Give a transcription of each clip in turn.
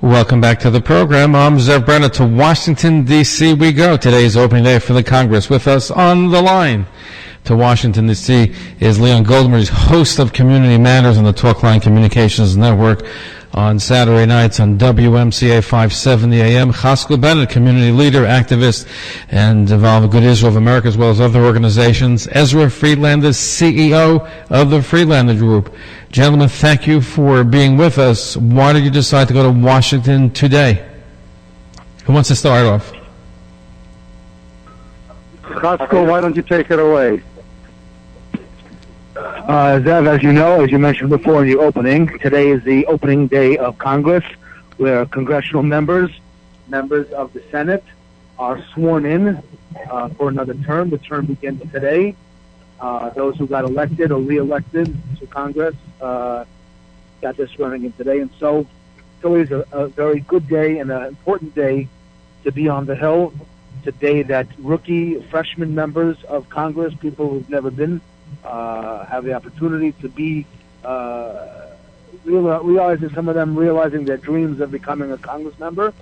Welcome back to the program. I'm Ezra Brenner. To Washington, D.C. we go. Today is opening day for the Congress. With us on the line to Washington, D.C. is Leon Goldenberg, host of Community Matters on the Talkline Communications Network on Saturday nights on WMCA 570 AM. Chaskel Bennett, community leader, activist, and involved with Good Israel of America as well as other organizations. Ezra, Friedlander, CEO of the Friedlander Group. Gentlemen, thank you for being with us. Why did you decide to go to Washington today? Who wants to start off? Chaskel, why don't you take it away? Zev, as you know, as you mentioned before in the opening, today is the opening day of Congress, where congressional members of the Senate, are sworn in for another term. The term begins today. Those who got elected or re-elected to Congress got their swearing in today. And so it's always a very good day and an important day to be on the Hill. It's a day that rookie, freshman members of Congress, people who've never been, have the opportunity to be realizing, some of them realizing their dreams of becoming a Congress member.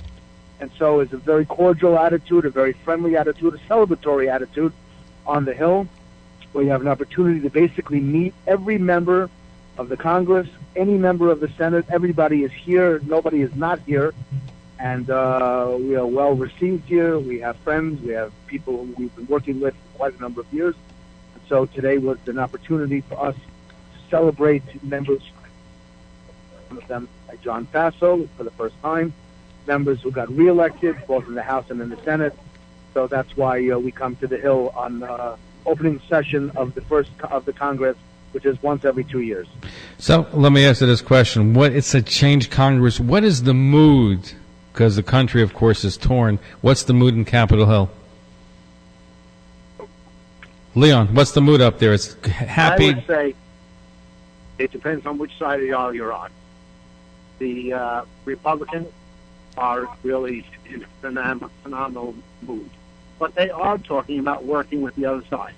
And so it's a very cordial attitude, a very friendly attitude, a celebratory attitude on the Hill, where you have an opportunity to basically meet every member of the Congress, any member of the Senate. Everybody is here. Nobody is not here. And we are well received here. We have friends. We have people who we've been working with for quite a number of years. And so today was an opportunity for us to celebrate members, some of them like John Faso for the first time, members who got reelected both in the House and in the Senate. So that's why we come to the Hill on opening session of the first of the Congress, which is once every 2 years. So let me ask you this question. It's a changed Congress. What is the mood? Because the country, of course, is torn. What's the mood in Capitol Hill? Leon, what's the mood up there? It's happy. I would say it depends on which side of the aisle you're on. The Republicans are really in a phenomenal mood. But they are talking about working with the other side,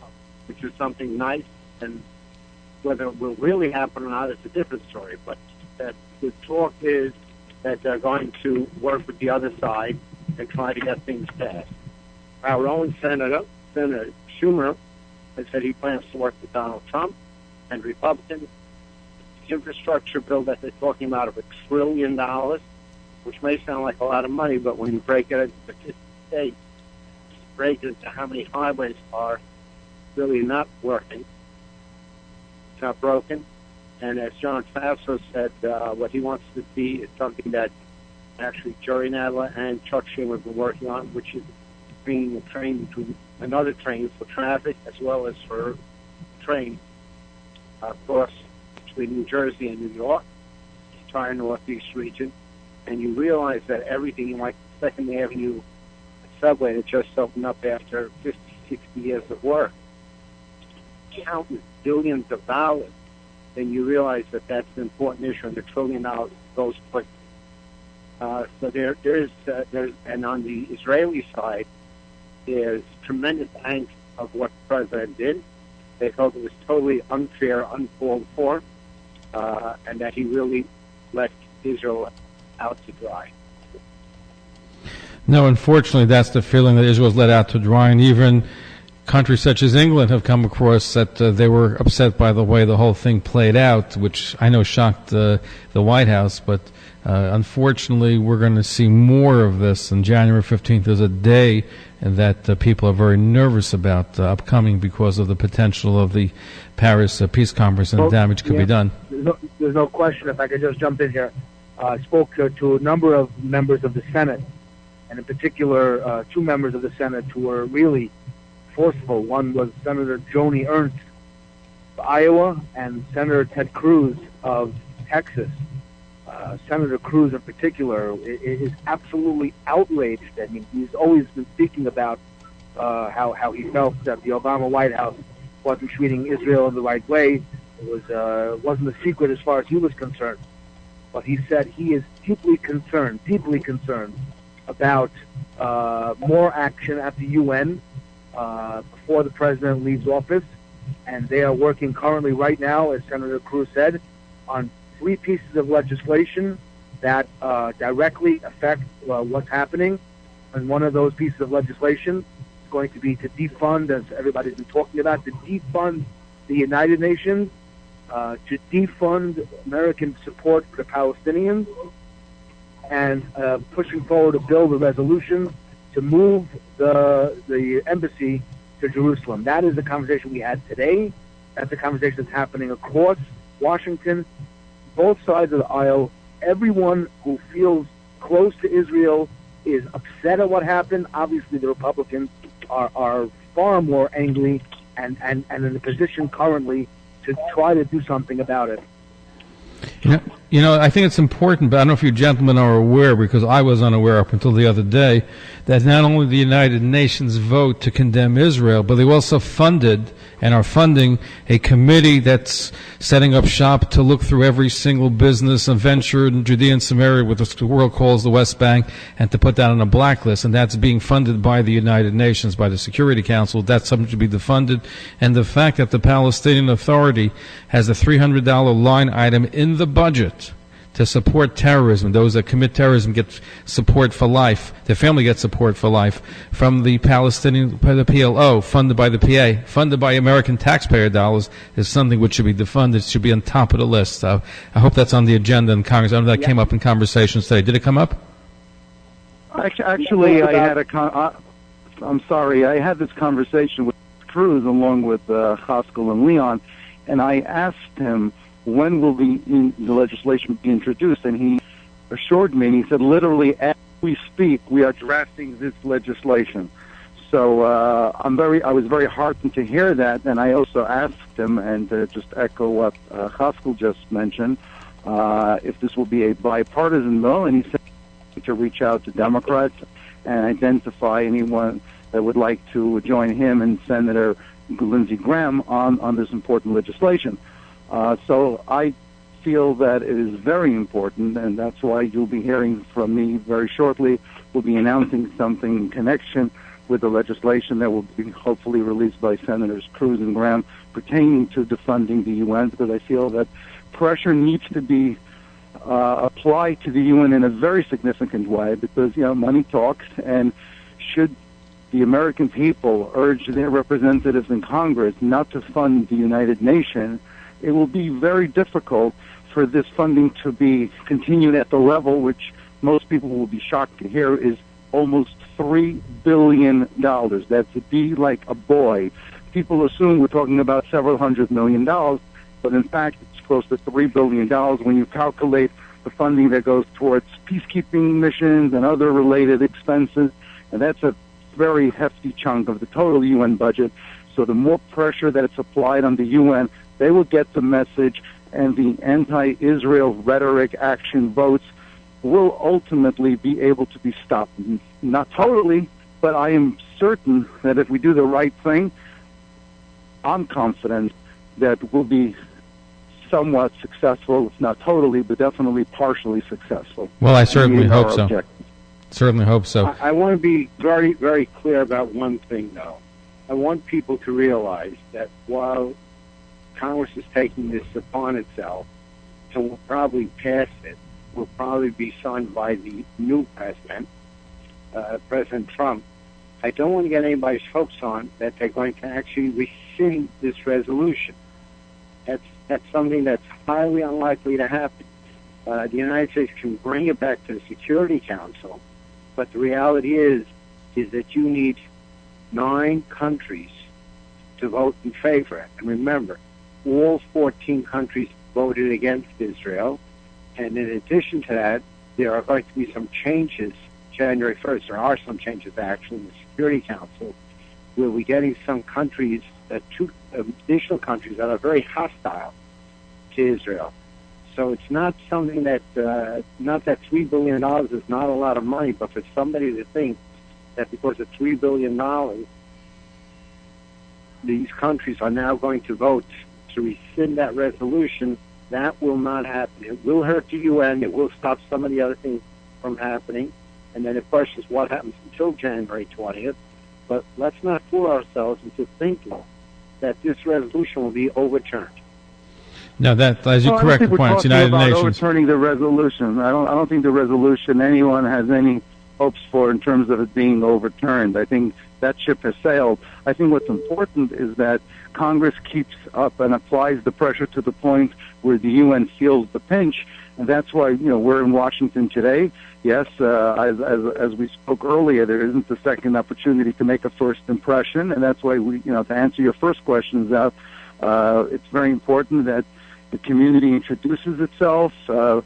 which is something nice. And whether it will really happen or not is a different story. But the talk is that they're going to work with the other side and try to get things passed. Our own Senator Schumer, has said he plans to work with Donald Trump and Republicans. The infrastructure bill that they're talking about of $1 trillion, which may sound like a lot of money, but when you break it into 50 states, break it into how many highways are really not working, it's not broken. And as John Faso said, what he wants to see is something that actually Jerry Nadler and Chuck Schumer have been working on, which is bringing a train between another train for traffic as well as for train across between New Jersey and New York, the entire Northeast region. And you realize that everything like Second Avenue subway that just opened up after 50, 60 years of work, countless billions of dollars, then you realize that that's an important issue, and the $1 trillion goes quickly. So there's and on the Israeli side, there's tremendous angst of what the president did. They felt it was totally unfair, uncalled for, and that he really let Israel out to dry. No, unfortunately, that's the feeling that Israel's let out to dry, and even countries such as England have come across that they were upset by the way the whole thing played out, which I know shocked the White House, but unfortunately we're going to see more of this. And January 15th is a day that people are very nervous about upcoming because of the potential of the Paris Peace Conference and damage could be done. There's no question. If I could just jump in here. I spoke to a number of members of the Senate, and in particular two members of the Senate who were really forceful. One was Senator Joni Ernst of Iowa and Senator Ted Cruz of Texas. Senator Cruz in particular is absolutely outraged. I mean, he's always been speaking about how he felt that the Obama White House wasn't treating Israel in the right way. It wasn't a secret as far as he was concerned. But he said he is deeply concerned about more action at the UN before the president leaves office. And they are working currently right now, as Senator Cruz said, on 3 pieces of legislation that directly affect what's happening. And one of those pieces of legislation is going to be to defund, as everybody's been talking about, to defund the United Nations, to defund American support for the Palestinians, and pushing forward a bill, the resolution, to move the embassy to Jerusalem. That is the conversation we had today. That's a conversation that's happening across Washington, both sides of the aisle. Everyone who feels close to Israel is upset at what happened. Obviously, the Republicans are far more angry and in a position currently to try to do something about it. You know, I think it's important, but I don't know if you gentlemen are aware, because I was unaware up until the other day, that not only the United Nations vote to condemn Israel, but they also funded and are funding a committee that's setting up shop to look through every single business and venture in Judea and Samaria, what the world calls the West Bank, and to put that on a blacklist. And that's being funded by the United Nations, by the Security Council. That's something to be defunded. And the fact that the Palestinian Authority has a $300 line item in the budget to support terrorism. Those that commit terrorism get support for life. Their family gets support for life from the Palestinian, the PLO, funded by the PA, funded by American taxpayer dollars, is something which should be defunded. It should be on top of the list. I hope that's on the agenda in Congress. I know that came up in conversations today. Did it come up? Actually, I had I'm sorry. I had this conversation with Cruz along with Chaskel and Leon, and I asked him, when will the legislation be introduced? And he assured me, and he said, literally, as we speak, we are drafting this legislation. So I was very heartened to hear that, and I also asked him, and to just echo what Chaskel just mentioned, if this will be a bipartisan bill, and he said to reach out to Democrats and identify anyone that would like to join him and Senator Lindsey Graham on this important legislation. So I feel that it is very important, and that's why you'll be hearing from me very shortly. We'll be announcing something in connection with the legislation that will be hopefully released by Senators Cruz and Graham pertaining to defunding the UN, because I feel that pressure needs to be applied to the UN in a very significant way, because, money talks, and should the American people urge their representatives in Congress not to fund the United Nations, it will be very difficult for this funding to be continued at the level which most people will be shocked to hear is almost $3 billion. That's a B like a boy. People assume we're talking about several $100 million, but in fact it's close to $3 billion when you calculate the funding that goes towards peacekeeping missions and other related expenses, and that's a very hefty chunk of the total UN budget. So the more pressure that it's applied on the UN, they will get the message, and the anti-Israel rhetoric, action, votes will ultimately be able to be stopped. Not totally, but I am certain that if we do the right thing, I'm confident that we'll be somewhat successful, if not totally, but definitely partially successful. Well, I certainly hope so. Certainly hope so. I want to be very, very clear about one thing, though. I want people to realize that while Congress is taking this upon itself, and will probably pass it, will probably be signed by the new president, President Trump. I don't want to get anybody's hopes on that they're going to actually rescind this resolution. That's something that's highly unlikely to happen. The United States can bring it back to the Security Council, but the reality is that you need 9 countries to vote in favor. And remember, all 14 countries voted against Israel, and in addition to that, there are going to be some changes January 1st. There are some changes actually in the Security Council, where we're getting some countries, 2 additional countries that are very hostile to Israel. So it's not something that, not that $3 billion is not a lot of money, but for somebody to think that because of $3 billion, these countries are now going to vote to rescind that resolution, that will not happen. It will hurt the UN. It will stop some of the other things from happening. And then the question is what happens until January 20th. But let's not fool ourselves into thinking that this resolution will be overturned. No, that, as you Well, correctly point out, it's United about Nations. overturning the resolution. I don't think the resolution anyone has any hopes for in terms of it being overturned. I think that ship has sailed. I think what's important is that Congress keeps up and applies the pressure to the point where the UN feels the pinch, and that's why we're in Washington today. Yes, as we spoke earlier, there isn't a second opportunity to make a first impression, and that's why we, to answer your first question, it's very important that the community introduces itself, the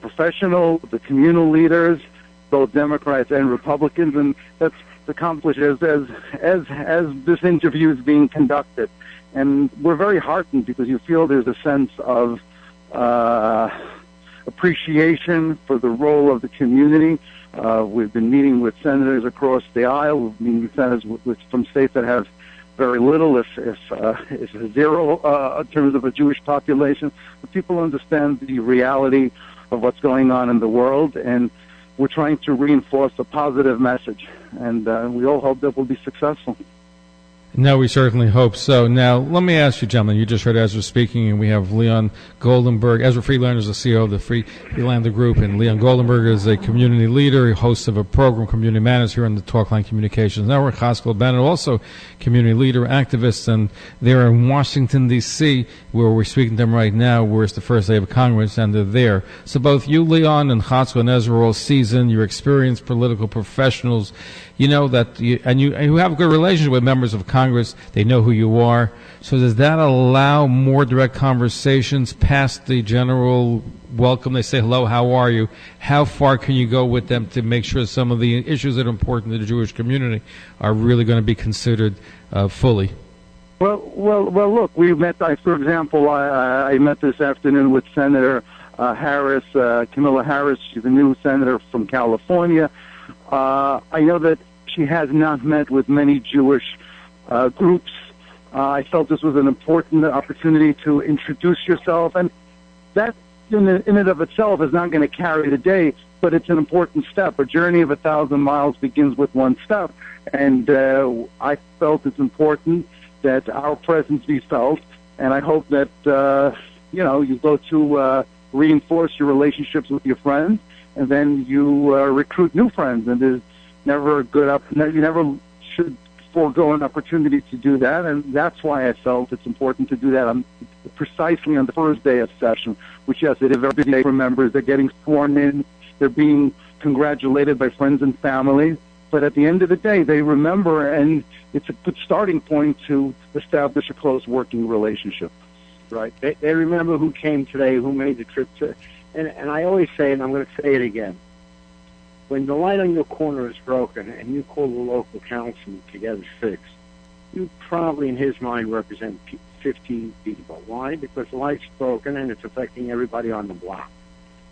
professional, the communal leaders, both Democrats and Republicans, and that's accomplished as this interview is being conducted. And we're very heartened because you feel there's a sense of appreciation for the role of the community. We've been meeting with senators across the aisle. We've been meeting with senators from states that have very little, if zero, in terms of a Jewish population. But people understand the reality of what's going on in the world, and we're trying to reinforce a positive message. And we all hope that we'll be successful. No, we certainly hope so. Now, let me ask you, gentlemen, you just heard Ezra speaking, and we have Leon Goldenberg. Ezra Friedlander is the CEO of the Friedlander Group, and Leon Goldenberg is a community leader, host of a program, Community Matters, here on the Talkline Communications Network. Chaskel, Bennett, also community leader, activist, and they're in Washington, D.C., where we're speaking to them right now, where it's the first day of Congress, and they're there. So both you, Leon, and Chaskel and Ezra are all seasoned. You're experienced political professionals. You know that, you have a good relationship with members of Congress. They know who you are. So does that allow more direct conversations past the general welcome? They say, hello, how are you? How far can you go with them to make sure some of the issues that are important to the Jewish community are really going to be considered fully? Well, look, we met, for example, I met this afternoon with Senator Harris, Kamala Harris. She's a new senator from California. I know that she has not met with many Jewish groups. I felt this was an important opportunity to introduce yourself, and that in and of itself is not going to carry the day, but it's an important step. A journey of 1,000 miles begins with one step, and I felt it's important that our presence be felt, and I hope that you go to reinforce your relationships with your friends, and then you recruit new friends, and there's never a good you never should forego an opportunity to do that, and that's why I felt it's important to do that precisely on the first day of session, which, yes, it is every day for members. They're getting sworn in, they're being congratulated by friends and family, but at the end of the day, they remember, and it's a good starting point to establish a close working relationship. Right. They remember who came today, who made the trip to... And I always say, and I'm going to say it again, when the light on your corner is broken and you call the local council to get it fixed, you probably, in his mind, represent 15 people. Why? Because the light's broken and it's affecting everybody on the block.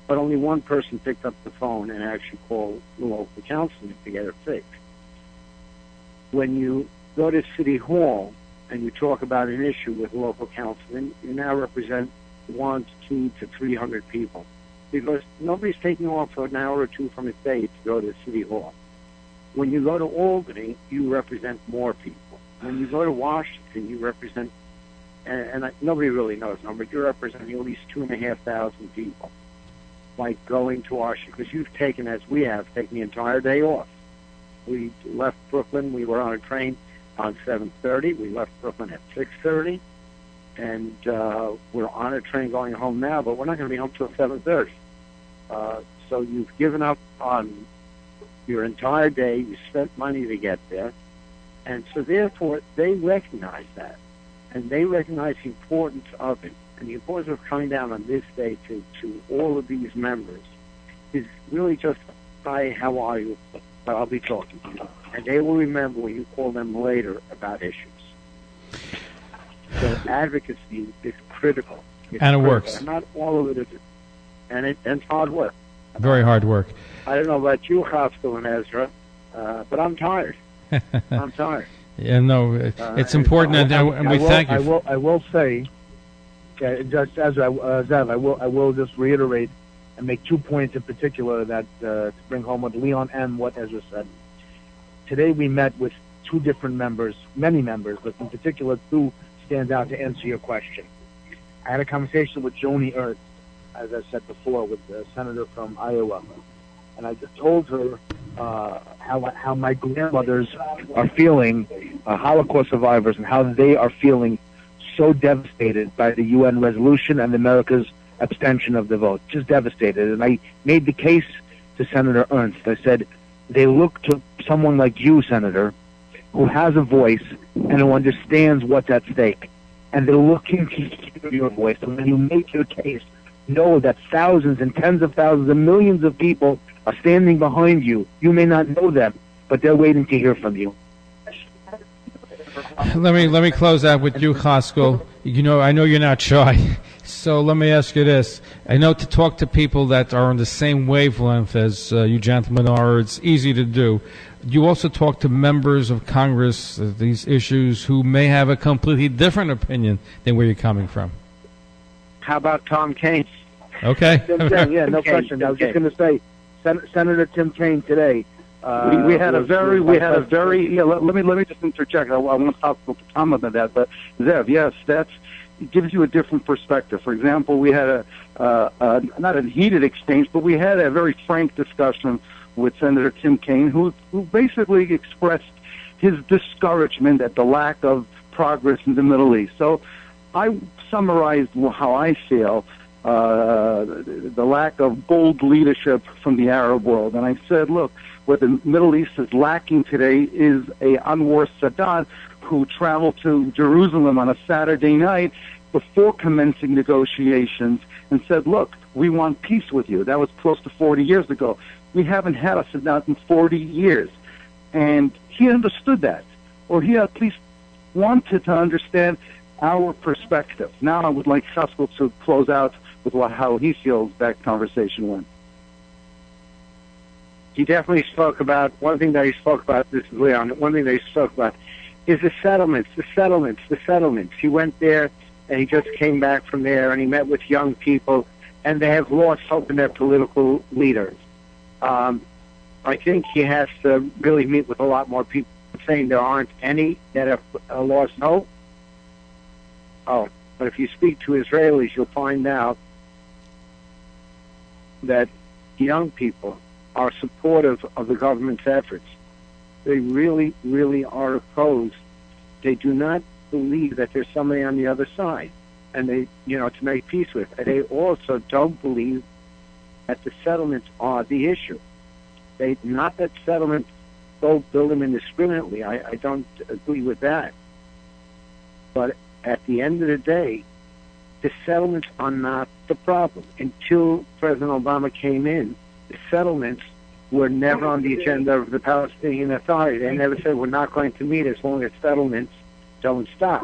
But only one person picked up the phone and actually called the local council to get it fixed. When you go to City Hall and you talk about an issue with local council, then you now represent 1 to 2 to 300 people, because nobody's taking off for an hour or two from his day to go to City Hall. When you go to Albany, you represent more people. When you go to Washington, you represent, nobody really knows, but you're representing at least 2,500 people by going to Washington, because you've taken, as we have, taken the entire day off. We left Brooklyn. We were on a train on 7:30. We left Brooklyn at 6:30. And we're on a train going home now, but we're not going to be home till 7:30. So you've given up on your entire day. You spent money to get there. And so therefore, they recognize that. And they recognize the importance of it. And the importance of coming down on this day to all of these members is really just, hi, how are you? But I'll be talking to you. And they will remember when you call them later about issues. So advocacy is critical. And it works. And not all of it is, and it's hard work. Very hard work. I don't know about you, Chaskel and Ezra, but I'm tired. I'm tired. Yeah, no, it's important, and we thank you. I will say, just Ezra, Zev, I will just reiterate and make 2 points in particular that to bring home what Leon and what Ezra said. Today we met with 2 different members, many members, but in particular 2 stands out to answer your question. I had a conversation with Joni Ernst, as I said before, with the senator from Iowa, and I just told her how my grandmothers are feeling, Holocaust survivors, and how they are feeling so devastated by the UN resolution and America's abstention of the vote. Just devastated. And I made the case to Senator Ernst. I said, they look to someone like you, Senator, who has a voice and who understands what's at stake. And they're looking to hear your voice. And when you make your case, know that thousands and tens of thousands and millions of people are standing behind you. You may not know them, but they're waiting to hear from you. Let me close out with you, Chaskel. I know you're not shy, so let me ask you this. I know to talk to people that are on the same wavelength as you gentlemen are, it's easy to do. You also talk to members of Congress, these issues, who may have a completely different opinion than where you're coming from. How about Tom Kaine? Okay. Yeah, no question. I was just going to say, Senator Tim Kaine today. We had a very. Yeah, let me just interject. I want to talk to Tom about that. But Zev, yes, it gives you a different perspective. For example, we had not a heated exchange, but we had a very frank discussion with Senator Tim Kaine, who basically expressed his discouragement at the lack of progress in the Middle East. So I summarized how I feel. The lack of bold leadership from the Arab world. And I said, look, what the Middle East is lacking today is a Anwar Sadat who traveled to Jerusalem on a Saturday night before commencing negotiations and said, look, we want peace with you. That was close to 40 years ago. We haven't had a Sadat in 40 years. And he understood that, or he at least wanted to understand our perspective. Now I would like Chaskel to close out with how he feels that conversation went. He definitely spoke about, one thing that he spoke about, this is Leon, one thing that he spoke about is the settlements. He went there and he just came back from there and he met with young people and they have lost hope in their political leaders. I think he has to really meet with a lot more people saying there aren't any that have lost hope. Oh, but if you speak to Israelis, you'll find out that young people are supportive of the government's efforts. They really, really are opposed. They do not believe that there's somebody on the other side, and they, to make peace with. And they also don't believe that the settlements are the issue. Not that settlements go build them indiscriminately. I don't agree with that. But at the end of the day, the settlements are not the problem. Until President Obama came in, the settlements were never on the agenda of the Palestinian Authority. They never said, we're not going to meet as long as settlements don't stop.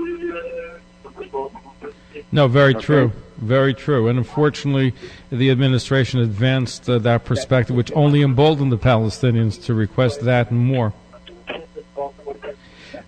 No, very true. Very true. And unfortunately, the administration advanced that perspective, which only emboldened the Palestinians to request that and more.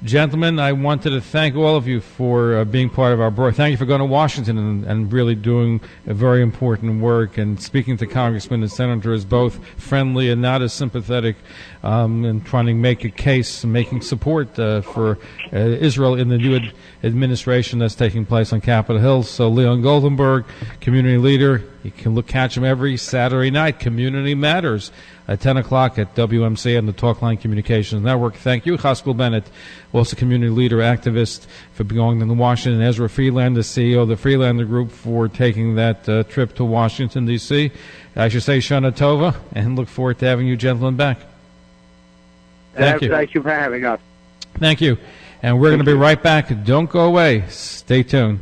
Gentlemen, I wanted to thank all of you for being part of our board. Thank you for going to Washington and really doing a very important work and speaking to congressmen and senators, both friendly and not as sympathetic, and trying to make a case, making support for Israel in the new administration that's taking place on Capitol Hill. So Leon Goldenberg, community leader, you can catch him every Saturday night. Community Matters at 10 o'clock at WMC and the Talkline Communications Network. Thank you, Chaskel Bennett, also community leader, activist, for going to Washington. Ezra Friedlander, CEO of the Friedlander Group, for taking that trip to Washington, D.C. I should say Shana Tova, and look forward to having you gentlemen back. Thank you. Thank you for having us. Thank you. And we're going to be right back. Don't go away. Stay tuned.